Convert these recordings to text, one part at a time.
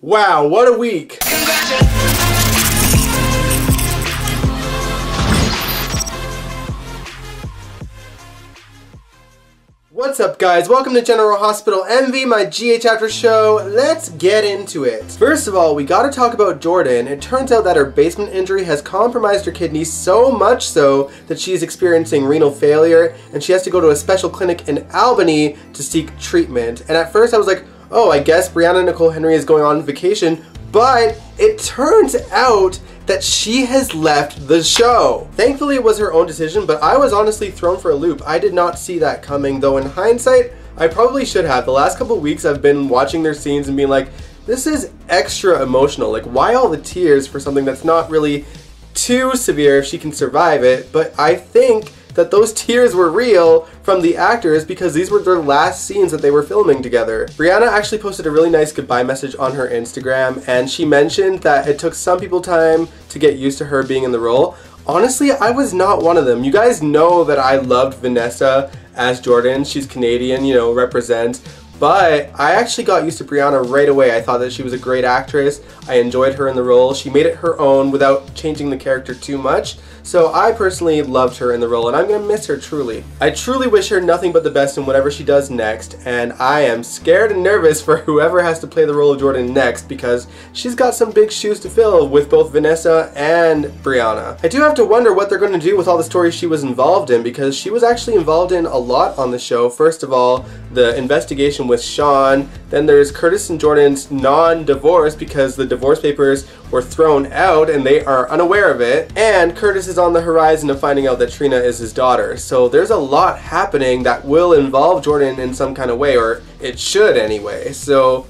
Wow, what a week! What's up guys, welcome to General Hospital Envy, my GH After Show. Let's get into it. First of all, we gotta talk about Jordan. It turns out that her basement injury has compromised her kidneys so much so that she's experiencing renal failure and she has to go to a special clinic in Albany to seek treatment. And at first I was like, oh, I guess Brianna Nicole Henry is going on vacation, but it turns out that she has left the show. Thankfully it was her own decision, but I was honestly thrown for a loop. I did not see that coming, though in hindsight, I probably should have. The last couple weeks I've been watching their scenes and being like, this is extra emotional. Like, why all the tears for something that's not really too severe if she can survive it? But I think that those tears were real from the actors because these were their last scenes that they were filming together. Brianna actually posted a really nice goodbye message on her Instagram, and she mentioned that it took some people time to get used to her being in the role. Honestly, I was not one of them. You guys know that I loved Vanessa as Jordan. She's Canadian, you know, represents. But I actually got used to Brianna right away. I thought that she was a great actress. I enjoyed her in the role. She made it her own without changing the character too much. So I personally loved her in the role and I'm gonna miss her truly. I truly wish her nothing but the best in whatever she does next, and I am scared and nervous for whoever has to play the role of Jordan next because she's got some big shoes to fill with both Vanessa and Brianna. I do have to wonder what they're gonna do with all the stories she was involved in because she was actually involved in a lot on the show. First of all, the investigation with Sean, then there's Curtis and Jordan's non-divorce because the divorce papers were thrown out and they are unaware of it, and Curtis is on the horizon of finding out that Trina is his daughter. So there's a lot happening that will involve Jordan in some kind of way, or it should anyway. So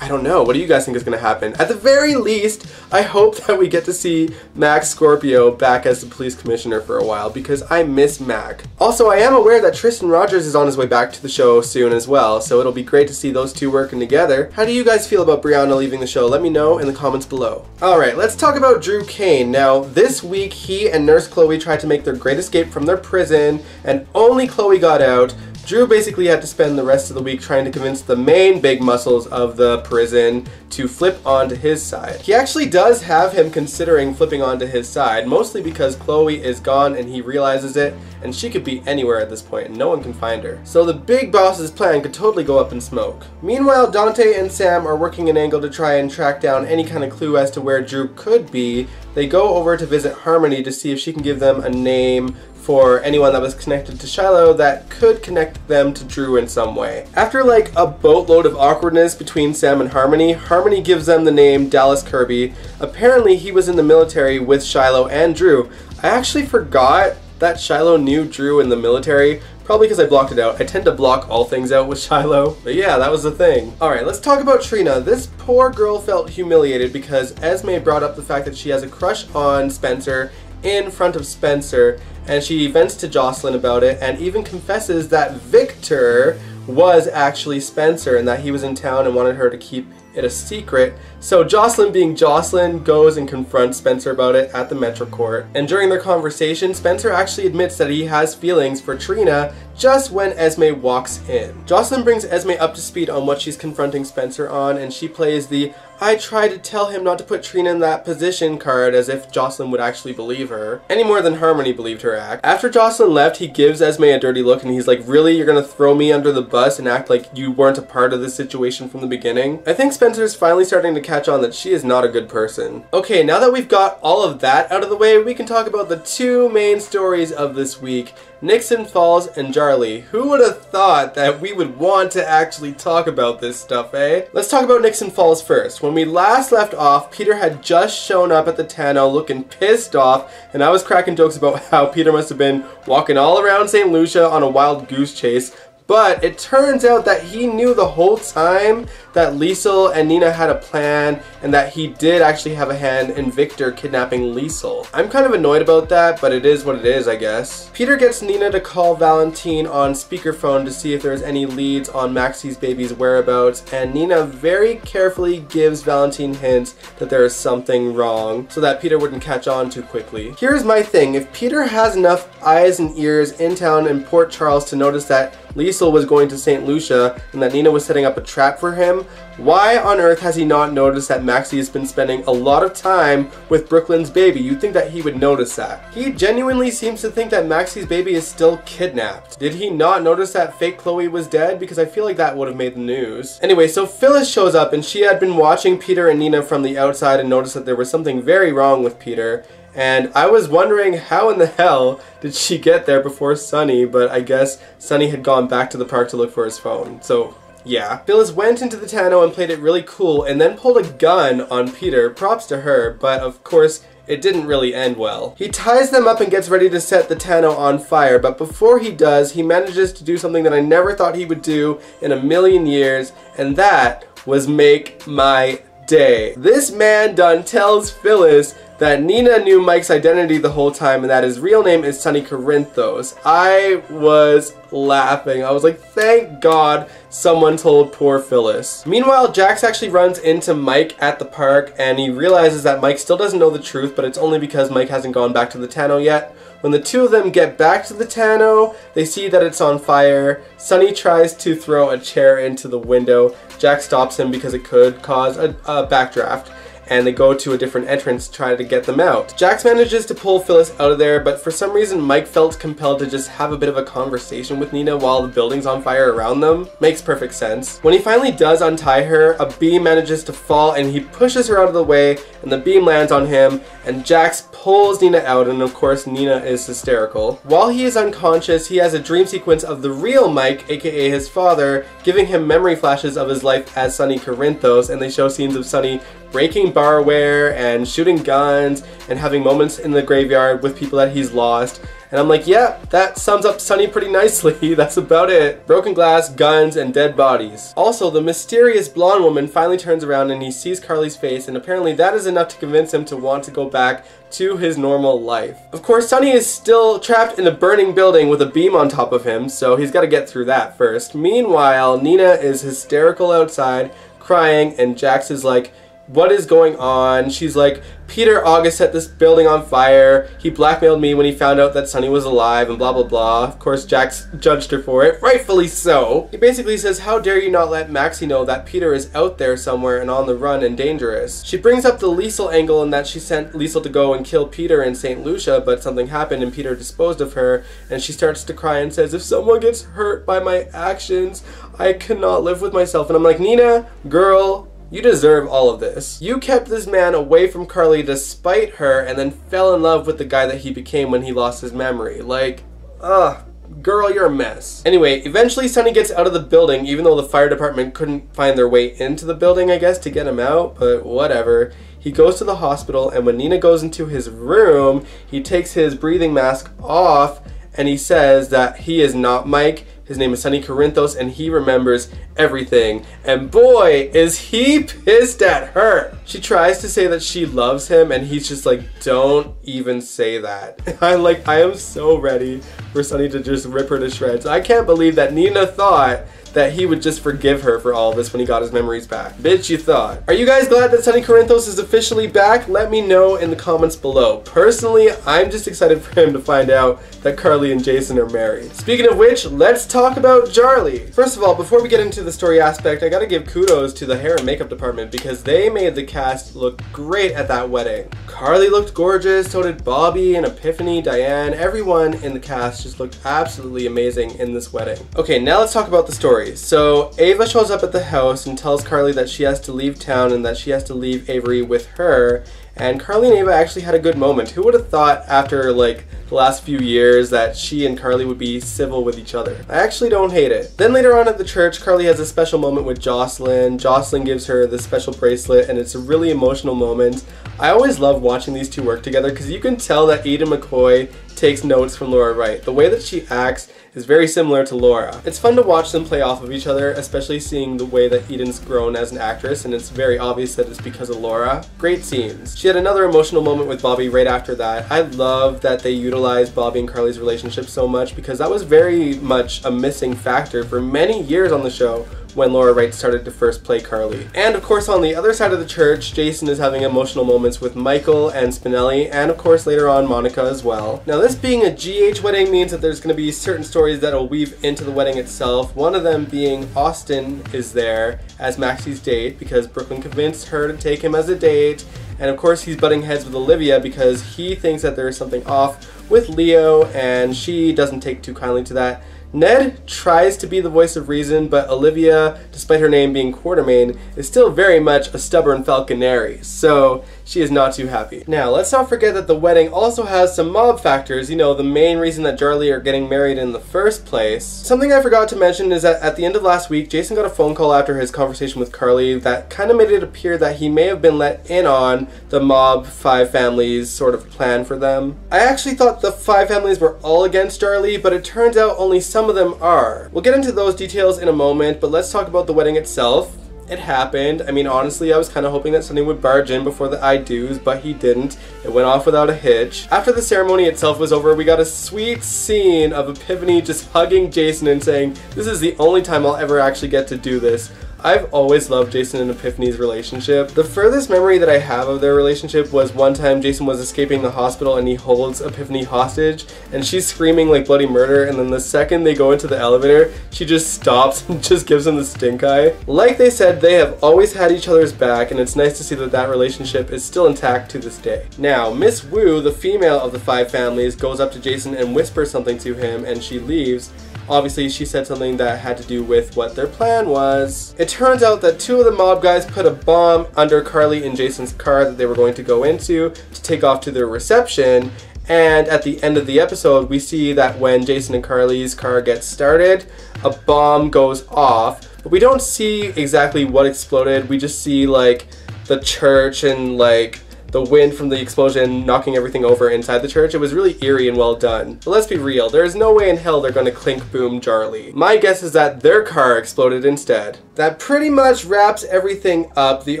I don't know. What do you guys think is going to happen? At the very least, I hope that we get to see Max Scorpio back as the police commissioner for a while because I miss Mac. Also, I am aware that Tristan Rogers is on his way back to the show soon as well, so it'll be great to see those two working together. How do you guys feel about Brianna leaving the show? Let me know in the comments below. Alright, let's talk about Drew Kane. Now, this week he and Nurse Chloe tried to make their great escape from their prison, and only Chloe got out. Drew basically had to spend the rest of the week trying to convince the main big muscles of the prison to flip onto his side. He actually does have him considering flipping onto his side, mostly because Chloe is gone and he realizes it, and she could be anywhere at this point and no one can find her. So the big boss's plan could totally go up in smoke. Meanwhile, Dante and Sam are working an angle to try and track down any kind of clue as to where Drew could be. They go over to visit Harmony to see if she can give them a name for anyone that was connected to Shiloh that could connect them to Drew in some way. After like a boatload of awkwardness between Sam and Harmony, Harmony gives them the name Dallas Kirby. Apparently he was in the military with Shiloh and Drew. I actually forgot that Shiloh knew Drew in the military, probably because I blocked it out. I tend to block all things out with Shiloh, but yeah, that was the thing. Alright, let's talk about Trina. This poor girl felt humiliated because Esme brought up the fact that she has a crush on Spencer in front of Spencer, and she vents to Jocelyn about it and even confesses that Victor was actually Spencer and that he was in town and wanted her to keep it a secret. So Jocelyn, being Jocelyn, goes and confronts Spencer about it at the Metro Court. And during their conversation, Spencer actually admits that he has feelings for Trina just when Esme walks in. Jocelyn brings Esme up to speed on what she's confronting Spencer on, and she plays the "I tried to tell him not to put Trina in that position" card as if Jocelyn would actually believe her, any more than Harmony believed her act. After Jocelyn left, he gives Esme a dirty look and he's like, really, you're gonna throw me under the bus and act like you weren't a part of this situation from the beginning? I think Spencer's finally starting to catch on that she is not a good person. Okay, now that we've got all of that out of the way, we can talk about the two main stories of this week, Nixon Falls and Jarly. Who would have thought that we would want to actually talk about this stuff, eh? Let's talk about Nixon Falls first. When we last left off, Peter had just shown up at the Tano looking pissed off, and I was cracking jokes about how Peter must have been walking all around St. Lucia on a wild goose chase. But it turns out that he knew the whole time that Liesel and Nina had a plan and that he did actually have a hand in Victor kidnapping Liesel. I'm kind of annoyed about that, but it is what it is, I guess. Peter gets Nina to call Valentine on speakerphone to see if there's any leads on Maxie's baby's whereabouts, and Nina very carefully gives Valentine hints that there is something wrong so that Peter wouldn't catch on too quickly. Here's my thing, if Peter has enough eyes and ears in town in Port Charles to notice that Liesel was going to St. Lucia and that Nina was setting up a trap for him, him? Why on earth has he not noticed that Maxie has been spending a lot of time with Brooklyn's baby? You'd think that he would notice that. He genuinely seems to think that Maxie's baby is still kidnapped. Did he not notice that fake Chloe was dead? Because I feel like that would have made the news. Anyway, so Phyllis shows up and she had been watching Peter and Nina from the outside and noticed that there was something very wrong with Peter. And I was wondering how in the hell did she get there before Sonny, but I guess Sonny had gone back to the park to look for his phone. So yeah. Phyllis went into the tonneau and played it really cool and then pulled a gun on Peter. Props to her, but of course it didn't really end well. He ties them up and gets ready to set the tonneau on fire, but before he does, he manages to do something that I never thought he would do in a million years, and that was make my day. This man done tells Phyllis that Nina knew Mike's identity the whole time and that his real name is Sonny Corinthos. I was laughing. I was like, thank God someone told poor Phyllis. Meanwhile, Jax actually runs into Mike at the park and he realizes that Mike still doesn't know the truth, but it's only because Mike hasn't gone back to the tonneau yet. When the two of them get back to the tonneau, they see that it's on fire. Sonny tries to throw a chair into the window. Jax stops him because it could cause a backdraft, and they go to a different entrance to try to get them out. Jax manages to pull Phyllis out of there, but for some reason Mike felt compelled to just have a bit of a conversation with Nina while the building's on fire around them. Makes perfect sense. When he finally does untie her, a beam manages to fall and he pushes her out of the way and the beam lands on him and Jax pulls Nina out, and of course Nina is hysterical. While he is unconscious, he has a dream sequence of the real Mike, aka his father, giving him memory flashes of his life as Sonny Corinthos, and they show scenes of Sonny breaking barware and shooting guns and having moments in the graveyard with people that he's lost. And I'm like, yeah, that sums up Sonny pretty nicely. That's about it. Broken glass, guns, and dead bodies. Also, the mysterious blonde woman finally turns around and he sees Carly's face, and apparently that is enough to convince him to want to go back to his normal life. Of course, Sonny is still trapped in a burning building with a beam on top of him, so he's got to get through that first. Meanwhile, Nina is hysterical outside, crying, and Jax is like, what is going on? She's like, Peter August set this building on fire. He blackmailed me when he found out that Sonny was alive and blah blah blah. Of course, Jax judged her for it, rightfully so. He basically says, how dare you not let Maxie know that Peter is out there somewhere and on the run and dangerous. She brings up the Liesel angle and that she sent Liesel to go and kill Peter in St. Lucia, but something happened and Peter disposed of her, and she starts to cry and says, if someone gets hurt by my actions, I cannot live with myself. And I'm like, Nina, girl, you deserve all of this. You kept this man away from Carly despite her and then fell in love with the guy that he became when he lost his memory. Like, girl, you're a mess. Anyway, eventually Sonny gets out of the building, even though the fire department couldn't find their way into the building, I guess, to get him out, but whatever. He goes to the hospital, and when Nina goes into his room, he takes his breathing mask off and he says that he is not Mike. His name is Sonny Corinthos and he remembers everything. And boy, is he pissed at her. She tries to say that she loves him and he's just like, don't even say that. I am so ready for Sonny to just rip her to shreds. I can't believe that Nina thought that he would just forgive her for all this when he got his memories back. Bitch, you thought. Are you guys glad that Sonny Corinthos is officially back? Let me know in the comments below. Personally, I'm just excited for him to find out that Carly and Jason are married. Speaking of which, let's talk about Charlie. First of all, before we get into the story aspect, I gotta give kudos to the hair and makeup department because they made the cast look great at that wedding. Carly looked gorgeous, so did Bobby and Epiphany, Diane. Everyone in the cast just looked absolutely amazing in this wedding. Okay, now let's talk about the story. So Ava shows up at the house and tells Carly that she has to leave town and that she has to leave Avery with her. And Carly and Ava actually had a good moment. Who would have thought after like the last few years that she and Carly would be civil with each other? I actually don't hate it. Then later on at the church, Carly has a special moment with Jocelyn. Jocelyn gives her this special bracelet and it's a really emotional moment. I always love watching these two work together because you can tell that Eden McCoy takes notes from Laura Wright. The way that she acts is very similar to Laura. It's fun to watch them play off of each other, especially seeing the way that Eden's grown as an actress, and it's very obvious that it's because of Laura. Great scenes. She had another emotional moment with Bobby right after that. I love that they utilized Bobby and Carly's relationship so much because that was very much a missing factor for many years on the show when Laura Wright started to first play Carly. And of course on the other side of the church, Jason is having emotional moments with Michael and Spinelli, and of course later on Monica as well. Now this being a GH wedding means that there's going to be certain stories that will weave into the wedding itself. One of them being Austin is there as Maxie's date because Brooklyn convinced her to take him as a date. And of course he's butting heads with Olivia because he thinks that there is something off with Leo and she doesn't take too kindly to that. Ned tries to be the voice of reason, but Olivia, despite her name being Quartermain, is still very much a stubborn falconary, so she is not too happy. Now, let's not forget that the wedding also has some mob factors, you know, the main reason that Jarly are getting married in the first place. Something I forgot to mention is that at the end of last week, Jason got a phone call after his conversation with Carly that kind of made it appear that he may have been let in on the mob 5 families sort of plan for them. I actually thought the 5 families were all against Jarly, but it turns out only some of them are. We'll get into those details in a moment, but let's talk about the wedding itself. It happened. I mean, honestly, I was kind of hoping that Sonny would barge in before the I do's, but he didn't. It went off without a hitch. After the ceremony itself was over, we got a sweet scene of Epiphany just hugging Jason and saying, "This is the only time I'll ever actually get to do this." I've always loved Jason and Epiphany's relationship. The furthest memory that I have of their relationship was one time Jason was escaping the hospital and he holds Epiphany hostage and she's screaming like bloody murder, and then the second they go into the elevator, she just stops and just gives him the stink eye. Like they said, they have always had each other's back, and it's nice to see that that relationship is still intact to this day. Now, Miss Wu, the female of the 5 families, goes up to Jason and whispers something to him and she leaves. Obviously, she said something that had to do with what their plan was. It turns out that 2 of the mob guys put a bomb under Carly and Jason's car that they were going to go into to take off to their reception. And at the end of the episode, we see that when Jason and Carly's car gets started, a bomb goes off. But we don't see exactly what exploded. We just see like the church and like the wind from the explosion knocking everything over inside the church. It was really eerie and well done. But let's be real, there is no way in hell they're gonna clink boom Jarly. My guess is that their car exploded instead. That pretty much wraps everything up. The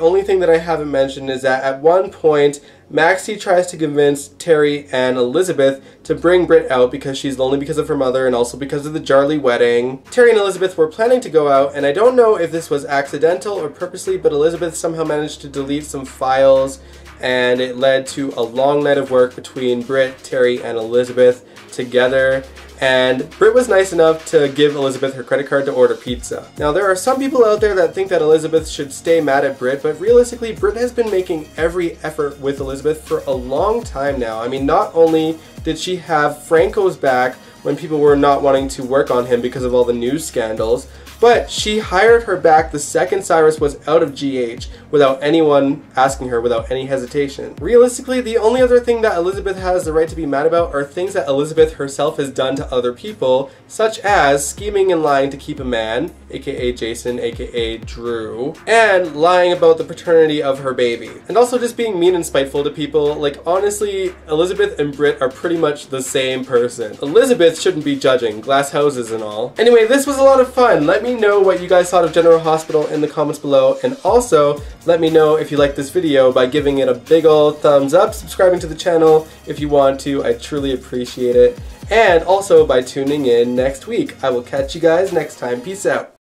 only thing that I haven't mentioned is that at one point, Maxie tries to convince Terry and Elizabeth to bring Britt out because she's lonely because of her mother and also because of the Jarly wedding. Terry and Elizabeth were planning to go out, and I don't know if this was accidental or purposely, but Elizabeth somehow managed to delete some files, and it led to a long night of work between Britt, Terry, and Elizabeth together. And Britt was nice enough to give Elizabeth her credit card to order pizza. Now, there are some people out there that think that Elizabeth should stay mad at Britt, but realistically, Britt has been making every effort with Elizabeth for a long time now. I mean, not only did she have Franco's back when people were not wanting to work on him because of all the news scandals, but she hired her back the second Cyrus was out of GH without anyone asking her, without any hesitation. Realistically, the only other thing that Elizabeth has the right to be mad about are things that Elizabeth herself has done to other people, such as scheming and lying to keep a man, aka Jason, aka Drew, and lying about the paternity of her baby. And also just being mean and spiteful to people. Like, honestly, Elizabeth and Britt are pretty much the same person. Elizabeth shouldn't be judging, glass houses and all. Anyway, this was a lot of fun. Let me know what you guys thought of General Hospital in the comments below, and also let me know if you liked this video by giving it a big old thumbs up, subscribing to the channel if you want to. I truly appreciate it, and also by tuning in next week. I will catch you guys next time. Peace out.